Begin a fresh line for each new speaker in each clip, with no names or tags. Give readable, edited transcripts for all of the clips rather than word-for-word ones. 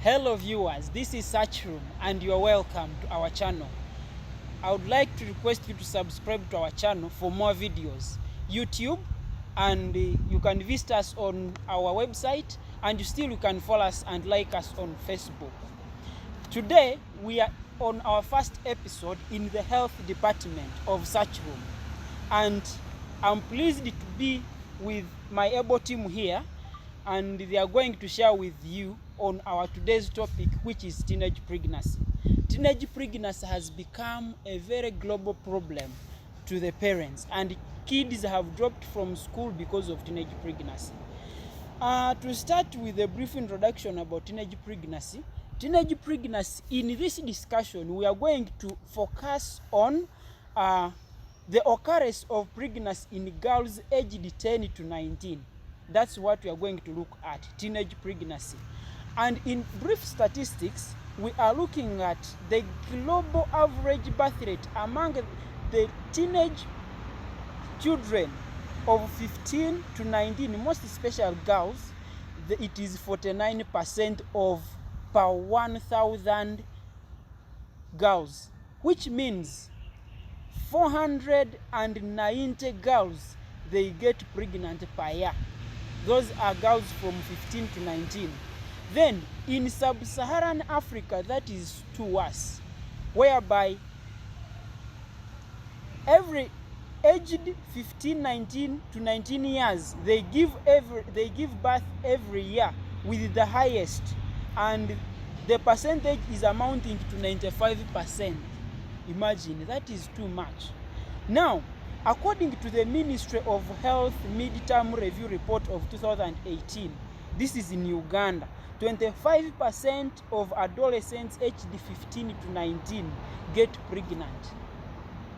Hello viewers, this is Search Room and you are welcome to our channel. I would like to request you to subscribe to our channel for more videos, YouTube, and you can visit us on our website, and you can follow us and like us on Facebook. Today we are on our first episode in the health department of Search Room, and I'm pleased to be with my able team here, and they are going to share with you on our today's topic, which is teenage pregnancy. Teenage pregnancy has become a very global problem to the parents, and kids have dropped from school because of teenage pregnancy. To start with a brief introduction about teenage pregnancy, in this discussion we are going to focus on the occurrence of pregnancy in girls aged 10 to 19. That's what we are going to look at, teenage pregnancy. And in brief statistics, we are looking at the global average birth rate among the teenage children of 15 to 19, most especially girls. It is 49% of per 1,000 girls, which means 490 girls they get pregnant per year. Those are girls from 15 to 19. Then in sub-Saharan Africa, that is too worse, whereby every aged 15, 19 to 19 years, they give birth every year with the highest, and the percentage is amounting to 95%. Imagine, that is too much. Now, according to the Ministry of Health Mid-Term Review Report of 2018, this is in Uganda, 25% of adolescents aged 15 to 19 get pregnant.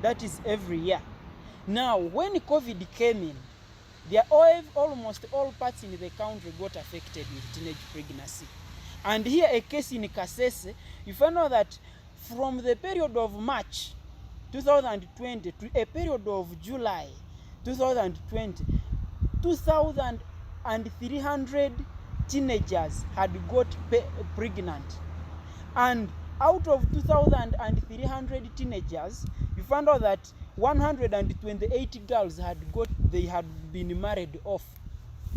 That is every year. Now, when COVID came in, almost all parts in the country got affected with teenage pregnancy. And here a case in Kasese, you find out that from the period of March 2020 to a period of July 2020, 2,300 teenagers had got pregnant. And out of 2,300 teenagers, you found out that 128 girls had been married off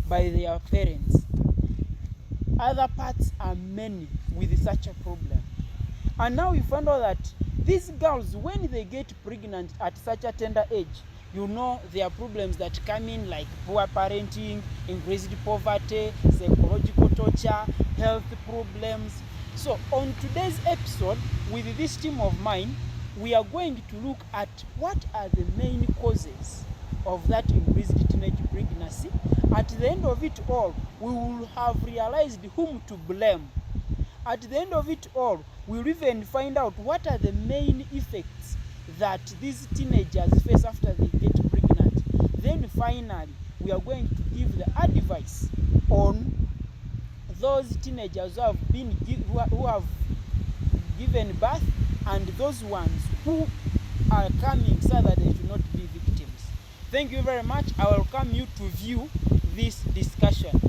by their parents. Other parts are many with such a problem. And now you find out that these girls, when they get pregnant at such a tender age, you know there are problems that come in, like poor parenting, increased poverty, psychological torture, health problems. So on today's episode, with this team of mine, we are going to look at what are the main causes of that increased teenage pregnancy. At the end of it all, we will have realized whom to blame. At the end of it all, we'll even find out what are the main effects that these teenagers face after they get pregnant. Then finally, we are going to give the advice on those teenagers who have given birth, and those ones who are coming so that they should not be victims. Thank you very much. I welcome you to view this discussion.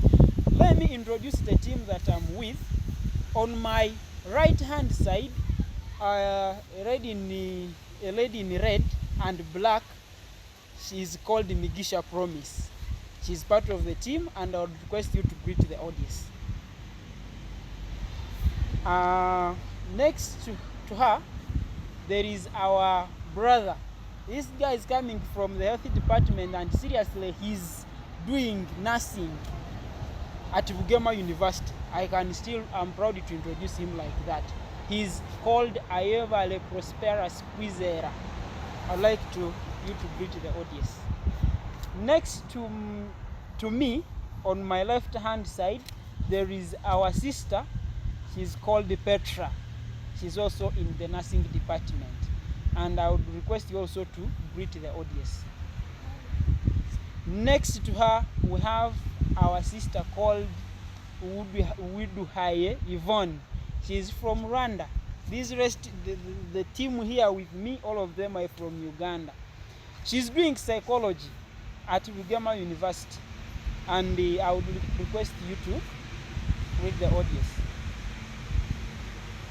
Let me introduce the team that I'm with. On my right hand side, a lady in red and black. She is called Migisha Promise. She is part of the team, and I would request you to greet the audience. Next to her, there is our brother. This guy is coming from the health department, and seriously, he's doing nursing at Bugema University. I'm proud to introduce him like that. He's called Ayevale Prosperous Quizera. I'd like you to greet the audience. Next to me, on my left hand side, there is our sister. She's called Petra. She's also in the nursing department. And I would request you also to greet the audience. Next to her, we have our sister called Widuhaye Yvonne. She is from Rwanda. The team here with me, all of them are from Uganda. She's doing psychology at Bugema University. And I would request you to read the audience.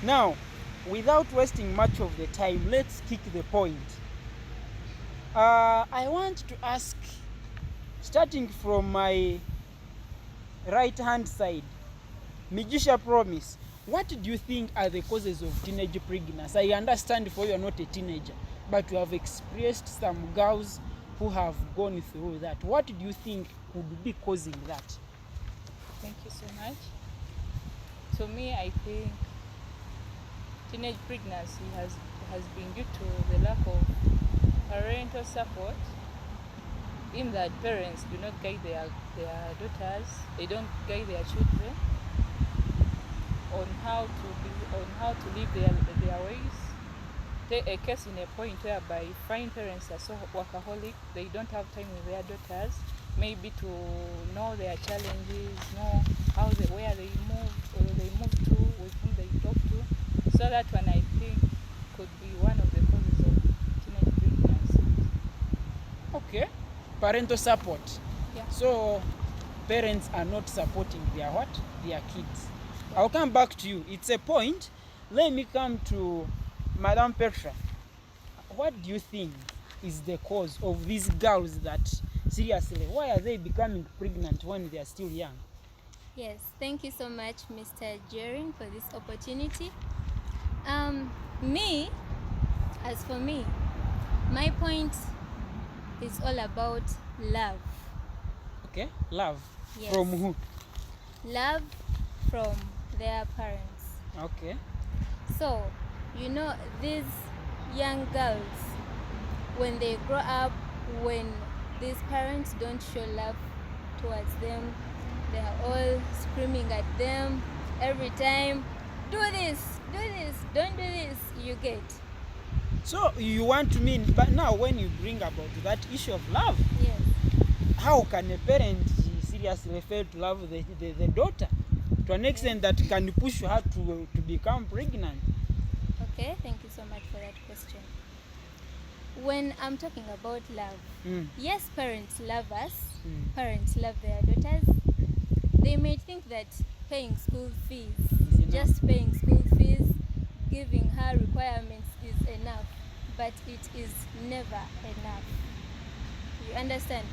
Now, without wasting much of the time, let's kick the point. I want to ask, starting from my right hand side, Mijisha Promise, what do you think are the causes of teenage pregnancy? I understand for you are not a teenager, but you have experienced some girls who have gone through that. What do you think would be causing that?
Thank you so much. To me, I think teenage pregnancy has been due to the lack of parental support, in that parents do not guide their daughters, they don't guide their children on how to live their ways. Take a case in a point whereby fine parents are so workaholic, they don't have time with their daughters, maybe to know their challenges, know where they move to, with whom they talk to. So that one, I think, could be one of the causes of teenage pregnancy.
Okay, parental support.
Yeah.
So parents are not supporting their kids. I'll come back to you. It's a point. Let me come to Madam Petra. What do you think is the cause of these girls that, seriously, why are they becoming pregnant when they are still young?
Yes, thank you so much, Mr. Jering, for this opportunity. As for me, my point is all about love.
Okay, love.
Yes.
From who?
Love from their parents.
Okay.
So, these young girls, when they grow up, when these parents don't show love towards them, they are all screaming at them every time, do this, don't do this, you get.
So you want to mean, but now when you bring about that issue of love,
yes,
how can a parent seriously fail to love the daughter to an extent that can push her to become pregnant?
Okay, thank you so much for that question. When I'm talking about love, yes, parents love us, parents love their daughters. They may think that paying school fees, just paying school fees, giving her requirements is enough, but it is never enough. You understand?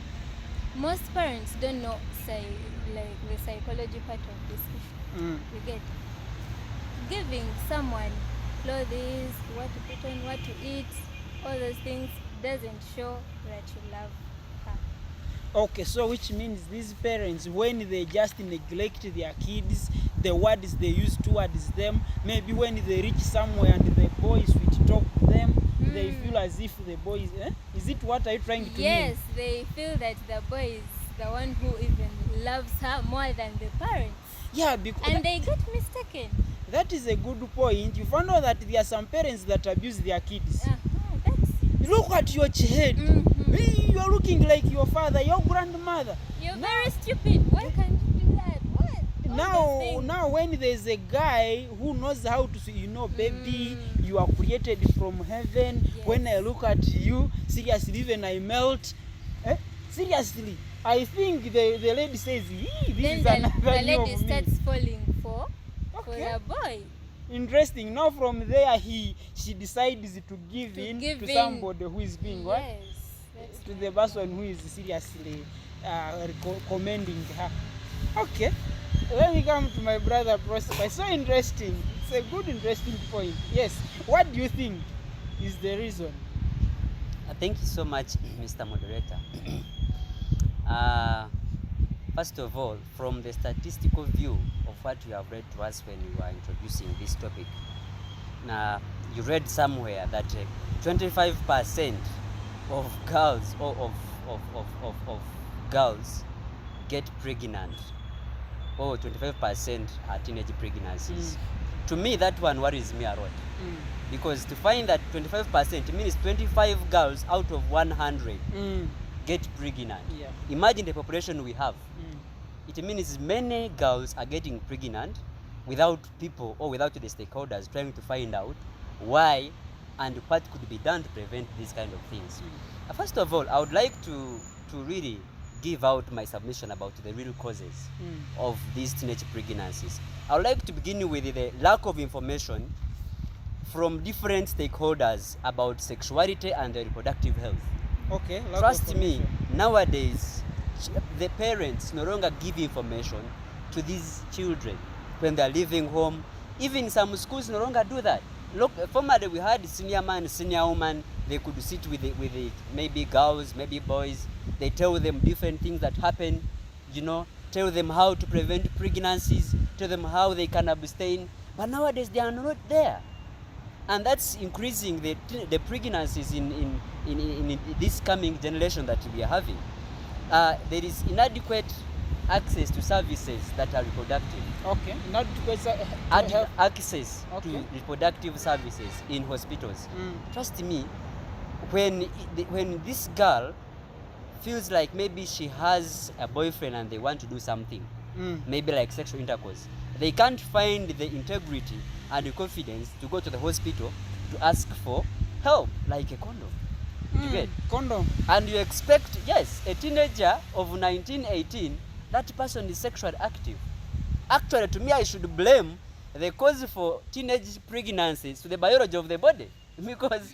Most parents don't know the psychology part of this issue. You get? Giving someone clothes, what to put on, what to eat, all those things doesn't show that you love her.
Okay, so which means these parents, when they just neglect their kids, the words they use towards them, maybe when they reach somewhere and the boys sweet talk to them, they feel as if the boys, is it what are you trying to mean?
Yes, they feel that the boy is the one who even loves her more than the parents.
Yeah, because
and they get mistaken.
That is a good point. You found out that there are some parents that abuse their kids. Look at your head. You are looking like your father, your grandmother.
You're very stupid. Why can't you do that? What?
Now when there's a guy who knows how to say, baby, you are created from heaven. Yes. When I look at you, seriously, even I melt. Seriously, I think the lady says, this is another
the lady starts falling for a boy.
Interesting. Now from there, she decides to give in to somebody who is being what?
Yes,
to the person who is seriously commending her. Okay. Let me come to my brother Prosper. So interesting. It's a good, interesting point. Yes. What do you think is the reason?
Thank you so much, Mr. Moderator. First of all, from the statistical view of what you have read to us when you were introducing this topic, you read somewhere that 25% of girls of girls get pregnant, or 25% are teenage pregnancies. To me, that one worries me a lot, because to find that 25% means 25 girls out of 100 get pregnant.
Yeah.
Imagine the population we have. It means many girls are getting pregnant without people or without the stakeholders trying to find out why and what could be done to prevent these kind of things. First of all, I would like to really give out my submission about the real causes of these teenage pregnancies. I would like to begin with the lack of information from different stakeholders about sexuality and reproductive health.
Okay.
Trust me, nowadays, the parents no longer give information to these children when they are leaving home. Even some schools no longer do that. Look, formerly we had senior man, senior woman. They could sit with the maybe girls, maybe boys. They tell them different things that happen, you know, tell them how to prevent pregnancies, tell them how they can abstain. But nowadays they are not there. And that's increasing the pregnancies in this coming generation that we are having. There is inadequate access to services that are reproductive.
Okay. Inadequate
Access
Okay.
to reproductive services in hospitals. Trust me, when this girl feels like maybe she has a boyfriend and they want to do something, maybe like sexual intercourse, they can't find the integrity and the confidence to go to the hospital to ask for help, like a condom. You get?
Condom.
And you expect, yes, a teenager of 19, 18, that person is sexually active. Actually, to me, I should blame the cause for teenage pregnancies to the biology of the body, because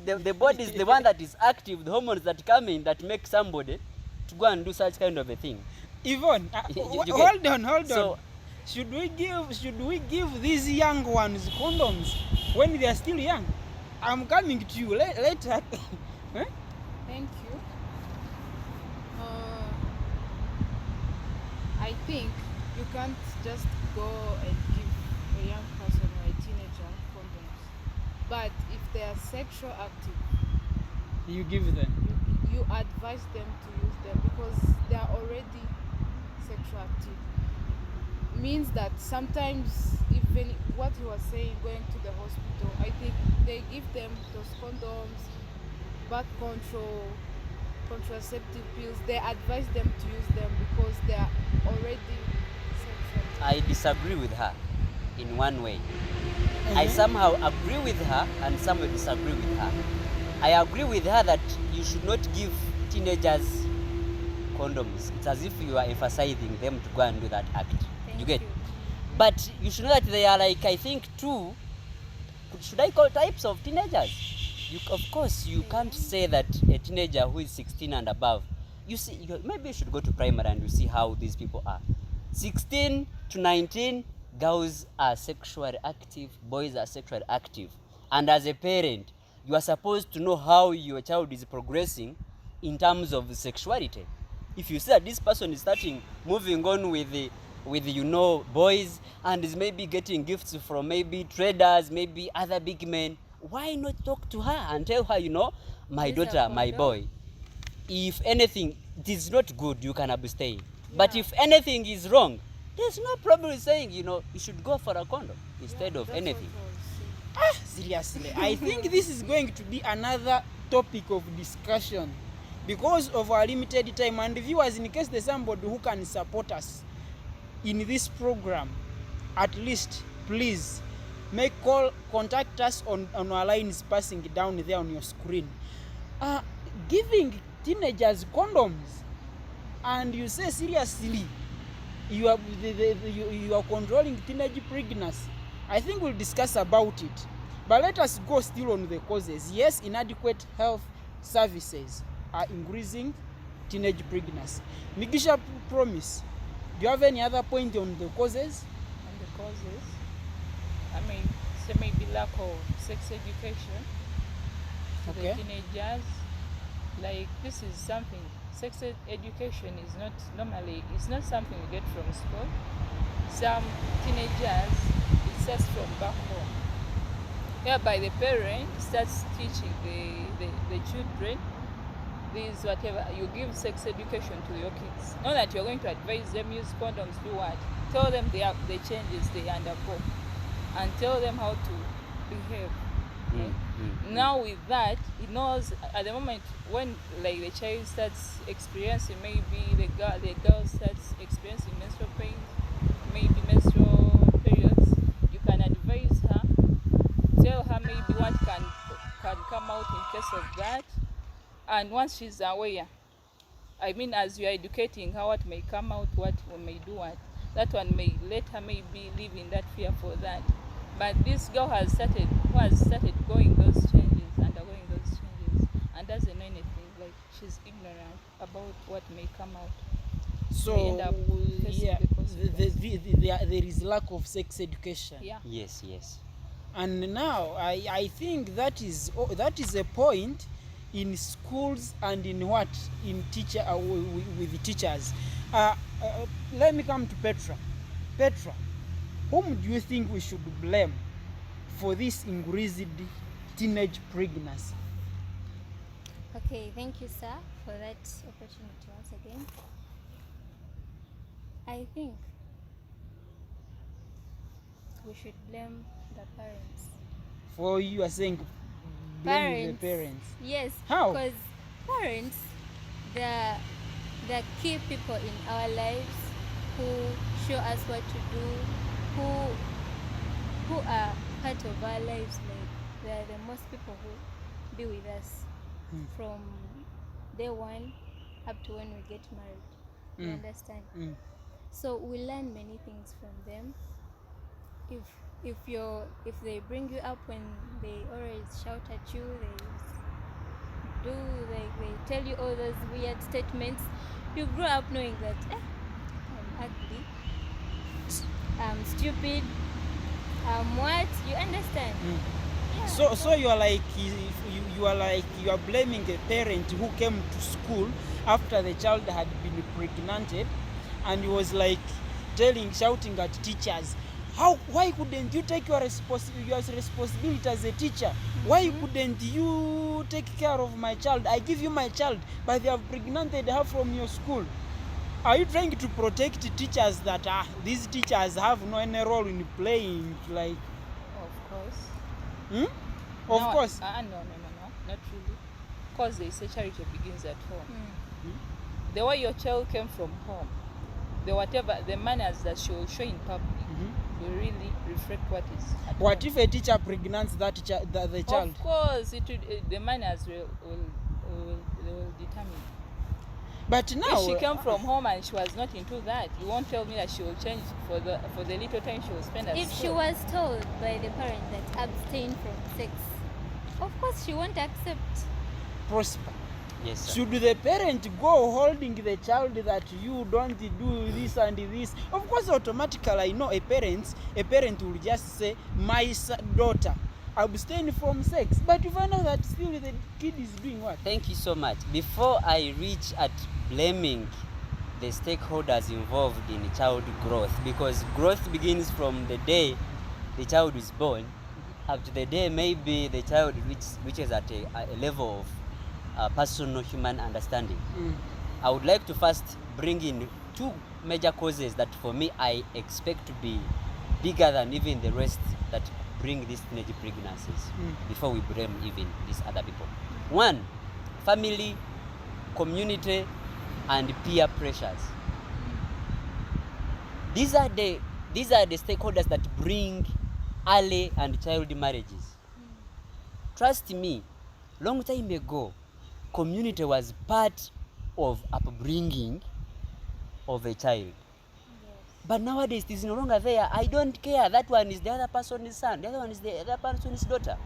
the body is the one that is active, the hormones that come in that make somebody to go and do such kind of a thing.
Yvonne,
You
hold
get?
on.
So,
Should we give these young ones condoms when they are still young? I'm coming to you later. Eh?
Thank you. I think you can't just go and give a young person or a teenager condoms. But if they are sexual active,
You give them.
you advise them to use them because they are already sexual active. Means that sometimes, even what you were saying, going to the hospital, I think they give them those condoms, birth control, contraceptive pills. They advise them to use them because they are already sexual active.
I disagree with her in one way. I somehow agree with her and somehow disagree with her. I agree with her that you should not give teenagers condoms. It's as if you are emphasizing them to go and do that act. You get? But you should know that there are, like, I think two, should I call types of teenagers? Of course, you can't say that a teenager who is 16 and above, you see, maybe you should go to primary and you see how these people are. 16 to 19, girls are sexually active, boys are sexually active. And as a parent, you are supposed to know how your child is progressing in terms of sexuality. If you see that this person is moving on with you know, boys, and is maybe getting gifts from maybe traders, maybe other big men, why not talk to her and tell her, you know, my daughter, my boy, if anything it is not good, you can abstain. But if anything is wrong, there's no problem with saying, you know, you should go for a condom instead of anything.
Seriously, I think this is going to be another topic of discussion because of our limited time. And viewers, in case there's somebody who can support us in this program, at least please contact us on our lines passing down there on your screen. Giving teenagers condoms, and you say seriously you are controlling teenage pregnancy. I think we'll discuss about it, but let us go still on the causes. Yes, inadequate health services are increasing teenage pregnancy. Migisha, promise, do you have any other point on the causes?
And the causes, I mean, so maybe lack of sex education to the teenagers. Like, this is something, sex education is not normally, it's not something you get from school. Some teenagers, it starts from back home. Whereby the parent starts teaching the children this, whatever, you give sex education to your kids. Not that you're going to advise them use condoms, do what? Tell them the changes they undergo and tell them how to behave. Okay? Now with that, it knows at the moment when, like, the child starts experiencing, maybe the girl starts experiencing menstrual pain, maybe menstrual periods, you can advise her, tell her maybe what can come out in case of that. And once she's aware, I mean, as you are educating her what may come out, what may do what, that one may later maybe live in that fear for that. But this girl who has started going those changes, undergoing those changes, and doesn't know anything, like she's ignorant about what may come out.
So
May end up facing
yeah,
the consequences.
there is lack of sex education.
Yeah.
Yes, yes.
And now I think that is a point in schools and in what in teacher with the teachers. Let me come to Petra. Petra, whom do you think we should blame for this increased teenage pregnancy?
Okay, thank you, sir, for that opportunity once again. I think we should blame the parents.
For you are saying blame the parents.
Yes.
How?
Because parents, they're key people in our lives who show us what to do, who are part of our lives. Like they're the most people who be with us from day one up to when we get married. You understand? So we learn many things from them. If they bring you up when they always shout at you, they tell you all those weird statements, you grow up knowing that I'm ugly, I'm stupid, I'm what, you understand? Yeah.
So you are like you are blaming a parent who came to school after the child had been pregnant, and he was like shouting at teachers, why couldn't you take your responsibility as a teacher? Why couldn't you take care of my child? I give you my child, but they have pregnanted her from your school. Are you trying to protect teachers that these teachers have no any role in playing? Like,
Of course.
Of course.
No, not really. Because they say charity begins at home. The way your child came from home, the manners that she will show in public will really reflect what is at
What
home.
if a teacher pregnants the child?
Of course, the manners will determine.
But now,
If she came from home and she was not into that, you won't tell me that she will change for the little time she will spend at
If she
school.
was told by the parent that abstain from sex, of course she won't accept.
Prosper.
Yes, sir.
Should the parent go holding the child that you don't do this and this? Of course, automatically, I know a parent will just say, my daughter, abstain from sex. But you find out that still the kid is doing what?
Thank you so much. Before I reach at blaming the stakeholders involved in child growth, because growth begins from the day the child is born up to the day maybe the child reaches at a level of personal human understanding. I would like to first bring in two major causes that for me I expect to be bigger than even the rest that bring these teenage pregnancies before we blame even these other people. One, family, community, and peer pressures. These are the stakeholders that bring early and child marriages. Trust me, long time ago, community was part of upbringing of a child. But nowadays it is no longer there. I don't care. That one is the other person's son. The other one is the other person's daughter.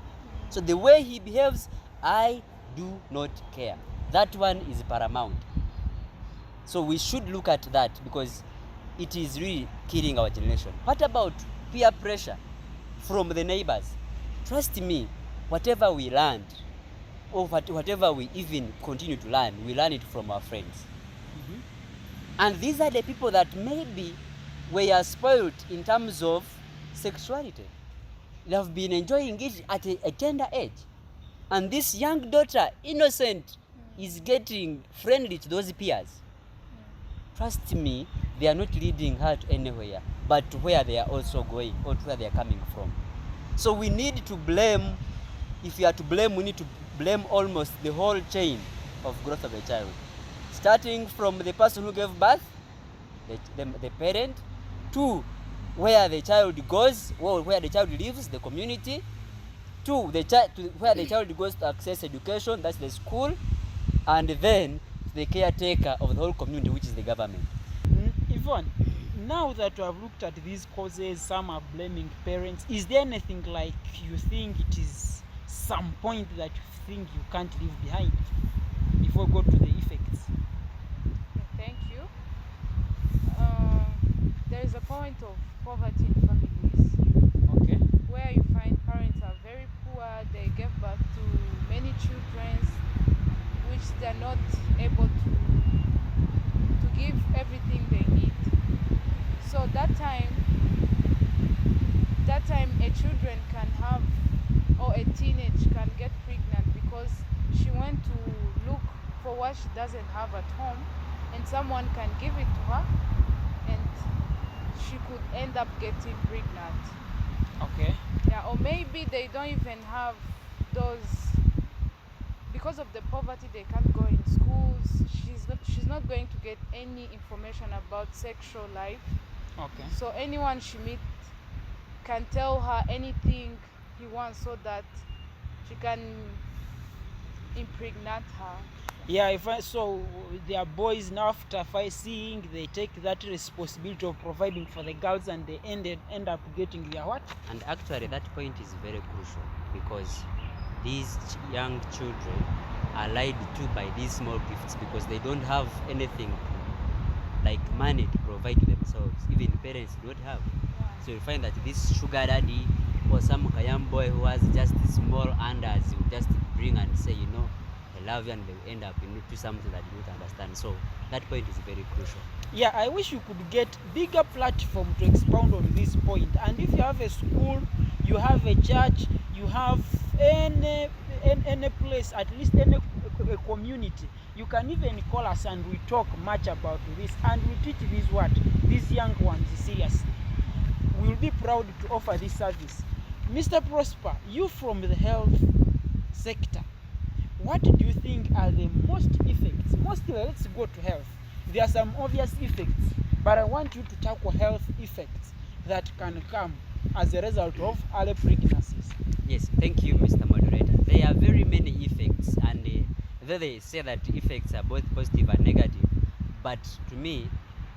So the way he behaves, I do not care. That one is paramount. So we should look at that because it is really killing our generation. What about peer pressure from the neighbors? Trust me, whatever we learned, or whatever we even continue to learn, we learn it from our friends. And these are the people that maybe were spoiled in terms of sexuality. They have been enjoying it at a tender age. And this young daughter, innocent, is getting friendly to those peers. Trust me, they are not leading her to anywhere, but to where they are also going or to where they are coming from. So we need to blame, if we are to blame, we need to blame almost the whole chain of growth of a child. Starting from the person who gave birth, the parent, to where the child goes, or where the child lives, the community, to where the child goes to access education, that's the school, and then the caretaker of the whole community, which is the government.
Yvonne, now that you have looked at these causes, some are blaming parents. Is there anything like you think it is some point that you think you can't leave behind before we go to the effects?
Thank you. There is a point of poverty in families.
Okay.
Where you find parents are very poor, they give birth to many children which they are not able to give everything they need. So that time a children can have, or a teenage can get pregnant because she went to look for what she doesn't have at home, and someone can give it to her, and she could end up getting pregnant.
Okay.
Yeah, or maybe they don't even have those, because of the poverty they can't go in schools. She's not going to get any information about sexual life.
Okay.
So anyone she meets can tell her anything he wants so that she can impregnate her.
Yeah, so there are boys now, after seeing, they take that responsibility of providing for the girls, and they end up getting their what?
And actually that point is very crucial, because these young children are lied to by these small gifts because they don't have anything like money to provide to themselves. Even parents do not have.
Yeah.
So you find that this sugar daddy or some young boy who has just small unders will just bring and say, you know, I love you, and they end up into something that you don't understand. So that point is very crucial.
Yeah, I wish you could get bigger platform to expound on this point. And if you have a school, you have a church, you have any place, at least any a community, you can even call us and we talk much about this, and we teach these young ones seriously. We'll be proud to offer this service. Mr. Prosper, you from the health sector, what do you think are the most effects? Mostly, let's go to health. There are some obvious effects, but I want you to tackle health effects that can come as a result of early pregnancies.
Yes, thank you, Mr. Moderator. There are very many effects, and though they say that effects are both positive and negative, but to me,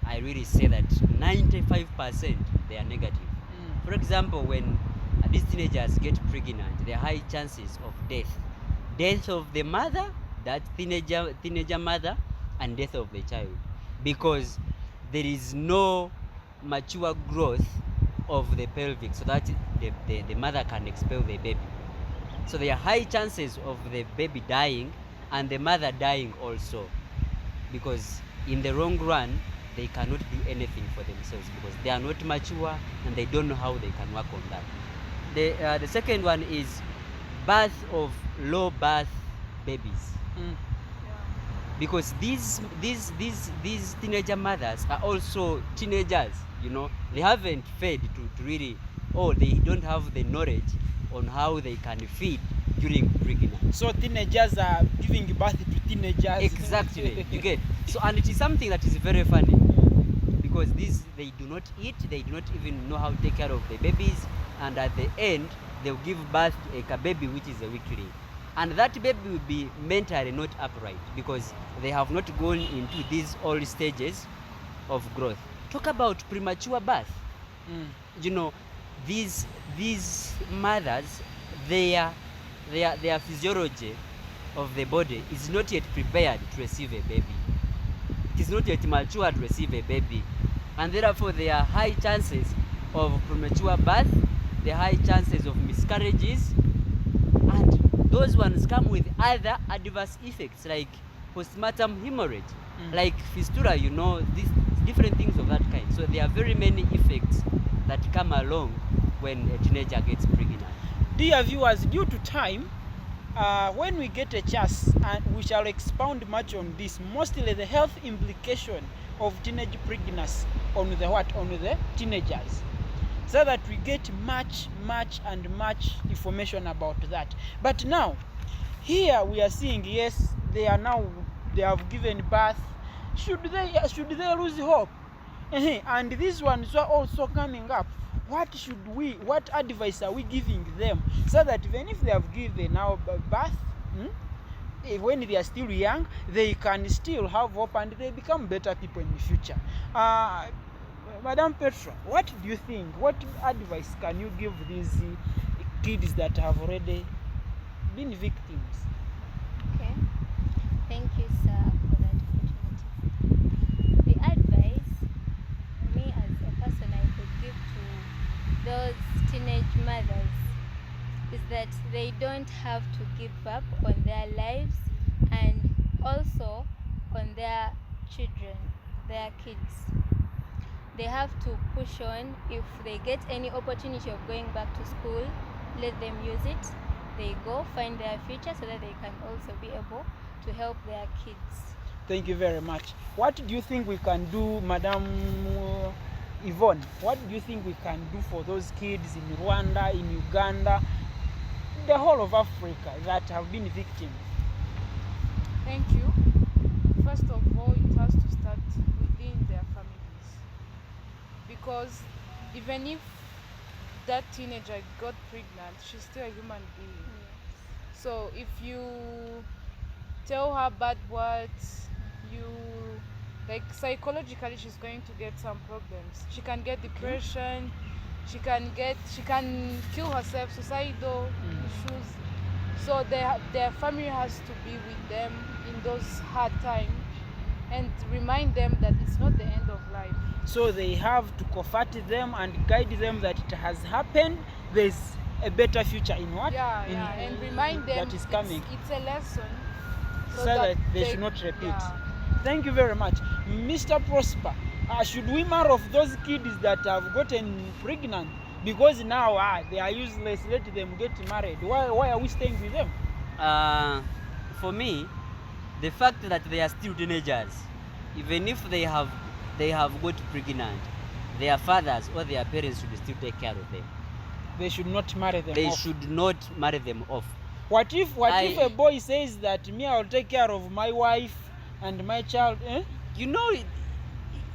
I really say that 95% they are negative. For example, when these teenagers get pregnant, there are high chances of death of the mother, that teenager mother, and death of the child, because there is no mature growth of the pelvic so that the mother can expel the baby. So there are high chances of the baby dying and the mother dying also, because in the long run they cannot do anything for themselves because they are not mature and they don't know how they can work on that. The second one is birth of low birth babies. Because these teenager mothers are also teenagers, you know. They haven't fed to really, or they don't have the knowledge on how they can feed during pregnancy.
So teenagers are giving birth to teenagers.
Exactly, you get. So, and it is something that is very funny, because they do not eat, they do not even know how to take care of the babies, and at the end they'll give birth to a baby which is a weakling. And that baby will be mentally not upright because they have not gone into these early stages of growth. Talk about premature birth. You know, these mothers, their physiology of the body is not yet prepared to receive a baby. It is not yet mature to receive a baby, and therefore there are high chances of premature birth, there are high chances of miscarriages, and those ones come with other adverse effects like postpartum hemorrhage, like fistula, you know, these different things of that kind. So there are very many effects that come along when a teenager gets pregnant.
Dear viewers, due to time, when we get a chance, and we shall expound much on this, mostly the health implication of teenage pregnancy on the teenagers, so that we get much information about that. But now, here we are seeing, yes, they have given birth. Should they lose hope? And these ones are also coming up. What advice are we giving them so that even if they have given now birth, when they are still young, they can still have hope and they become better people in the future? Madam Petra, what do you think? What advice can you give these kids that have already been victims?
Okay. Thank you, sir, for that opportunity. The advice me as a person I could give to those teenage mothers is that they don't have to give up on their lives and also on their children, their kids. They have to push on. If they get any opportunity of going back to school, let them use it. They go find their future so that they can also be able to help their kids.
Thank you very much. What do you think we can do, Madam Yvonne? What do you think we can do for those kids in Rwanda, in Uganda, the whole of Africa that have been victims?
Thank you. First of all, it has to start within their families, because even if that teenager got pregnant, she's still a human being. So if you tell her bad words, you like psychologically she's going to get some problems. She can get depression, she can kill herself, suicidal issues. So their family has to be with them in those hard times and remind them that it's not the end of life.
So they have to comfort them and guide them that it has happened. There's a better future in what?
And remind them
that is coming.
It's a lesson,
so that they should not repeat. Yeah. Thank you very much. Mr. Prosper, should we marry off those kids that have gotten pregnant? Because now they are useless, let them get married. Why are we staying with them?
For me, the fact that they are still teenagers, even if they have got pregnant, their fathers or their parents should still take care of them.
They should not marry them off.
They should not marry them off.
What if a boy says that me, I'll take care of my wife and my child?
You know,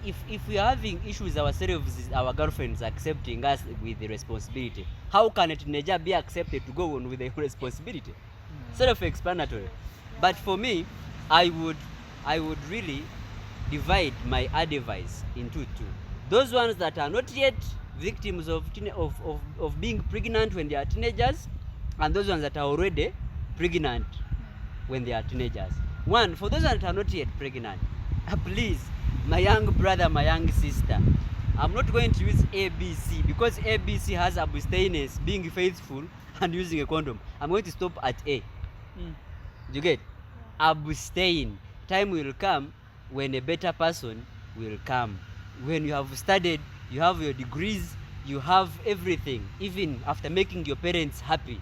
if we are having issues ourselves, our girlfriends accepting us with the responsibility, how can a teenager be accepted to go on with the responsibility? Self-explanatory. But for me, I would really divide my advice into two. Those ones that are not yet victims of being pregnant when they are teenagers, and those ones that are already pregnant when they are teenagers. One, for those that are not yet pregnant, please, my young brother, my young sister, I'm not going to use ABC because ABC has abstinence, being faithful, and using a condom. I'm going to stop at A. You get? Abstain. Time will come when a better person will come. When you have studied, you have your degrees, you have everything, even after making your parents happy,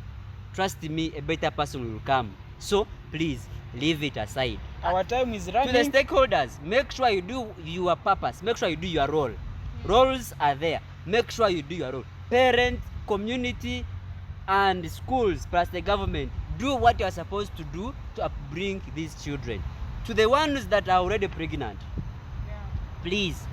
trust me, a better person will come. So please leave it aside.
Our time is running.
To the stakeholders, make sure you do your purpose, make sure you do your role. Roles are there, make sure you do your role. Parents, community, and schools plus the government, do what you are supposed to do to upbring these children. To the ones that are already pregnant, please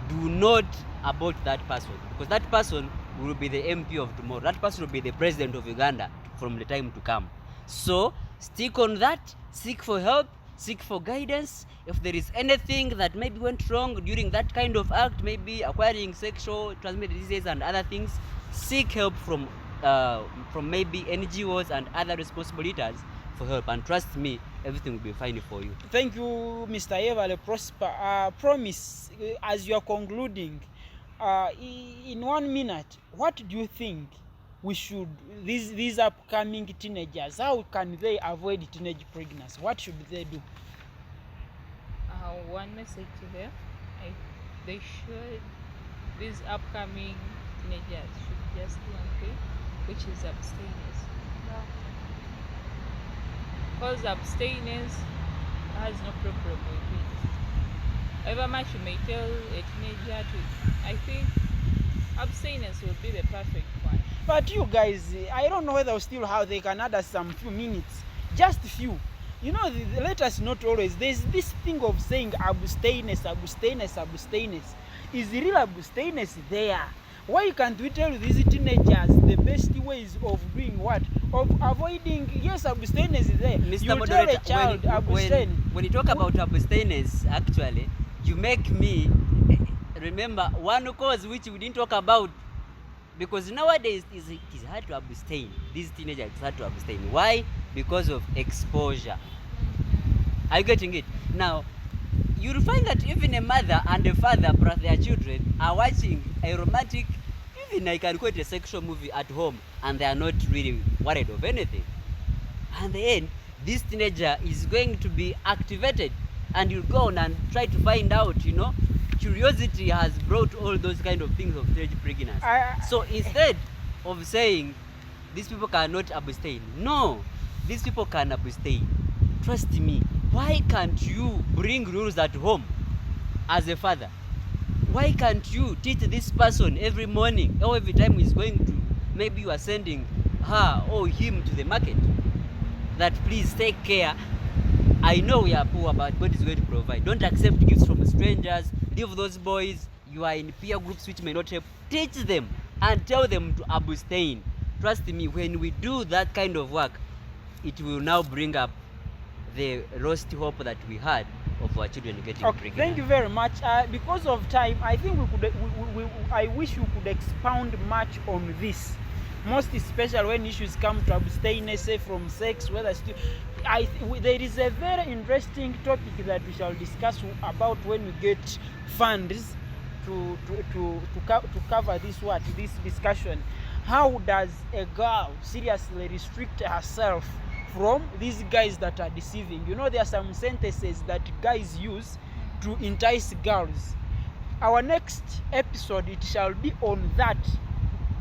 do not abort that person, because that person will be the MP of tomorrow. That person will be the president of Uganda from the time to come. So stick on that, seek for help, seek for guidance. If there is anything that maybe went wrong during that kind of act, maybe acquiring sexual transmitted diseases and other things, seek help from maybe NGOs and other responsible leaders for help, and trust me, everything will be fine for you.
Thank you, Mr. Evale Prosper. Promise, as you are concluding, in 1 minute, what do you think we should, these upcoming teenagers, how can they avoid teenage pregnancy? What should they do?
One message to them, these upcoming teenagers should just do one thing, which is abstinence. Because abstinence has no problem with it. However much you may tell a teenager to, I think abstinence would be the perfect one.
But you guys, I don't know whether still how they can add us some few minutes, just few. You know, let us not always, there's this thing of saying abstinence. Is the real abstinence there? Why can't we tell these teenagers the best ways of doing what? Of avoiding, yes, abstinence is there.
Mr.
You
Moderator,
tell a child abstain.
When you talk about abstinence, actually, you make me remember one cause which we didn't talk about, because nowadays it is hard to abstain. These teenagers, it's hard to abstain. Why? Because of exposure. Are you getting it? Now, you'll find that even a mother and a father plus their children are watching a romantic, even I can quote a sexual movie at home, and they are not really worried of anything. And then this teenager is going to be activated, and you'll go on and try to find out, you know, curiosity has brought all those kind of things of teenage pregnancy. So instead of saying these people cannot abstain, no, these people can abstain. Trust me. Why can't you bring rules at home as a father? Why can't you teach this person every morning or every time he's going to, maybe you are sending her or him to the market, that please take care. I know we are poor, but God is going to provide. Don't accept gifts from strangers. Leave those boys. You are in peer groups which may not help. Teach them and tell them to abstain. Trust me, when we do that kind of work, it will now bring up the lost hope that we had of our children getting pregnant.
Thank you very much. Because of time, I think I wish we could expound much on this, most especially when issues come to abstinence, say from sex, whether there is a very interesting topic that we shall discuss about when we get funds to cover this discussion. How does a girl seriously restrict herself from these guys that are deceiving? You know, there are some sentences that guys use to entice girls. Our next episode, it shall be on that,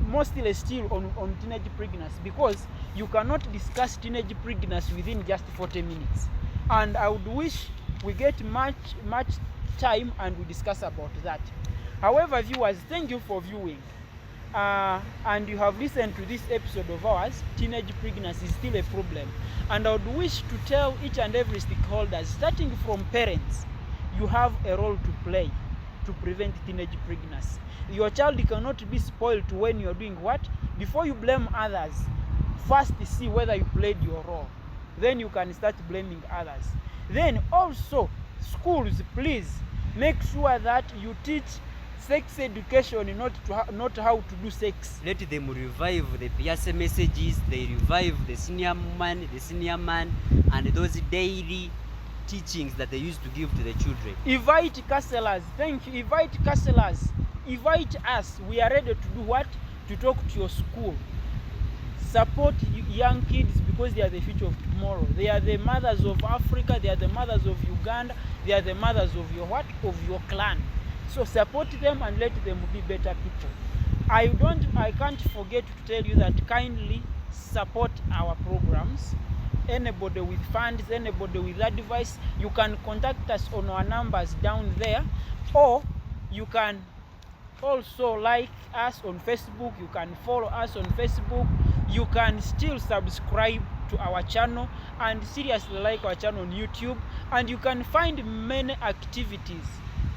mostly still on teenage pregnancy, because you cannot discuss teenage pregnancy within just 40 minutes. And I would wish we get much time and we discuss about that. However, viewers, thank you for viewing. And you have listened to this episode of ours. Teenage pregnancy is still a problem, and I would wish to tell each and every stakeholder, starting from parents, you have a role to play to prevent teenage pregnancy. Your child cannot be spoiled when you're doing what? Before you blame others, first see whether you played your role, then you can start blaming others. Then also, schools, please make sure that you teach sex education, not how to do sex.
Let them revive the PSA messages, they revive the senior man, and those daily teachings that they used to give to the children.
Invite counselors. Thank you. Invite counselors. Invite us. We are ready to do what? To talk to your school. Support young kids, because they are the future of tomorrow. They are the mothers of Africa. They are the mothers of Uganda. They are the mothers of your what? Of your clan. So support them and let them be better people. I can't forget to tell you that kindly support our programs. Anybody with funds, anybody with advice, you can contact us on our numbers down there, or you can also like us on Facebook. You can follow us on Facebook. You can still subscribe to our channel and seriously like our channel on YouTube, and you can find many activities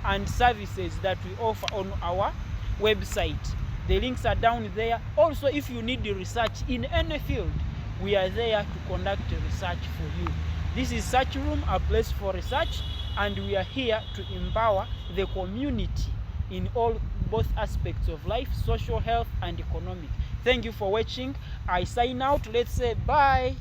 and services that we offer on our website. The links are down there. Also, if you need research in any field, we are there to conduct research for you. This is Search Room, a place for research, and we are here to empower the community in both aspects of life, social, health, and economic. Thank you for watching. I sign out. Let's say bye.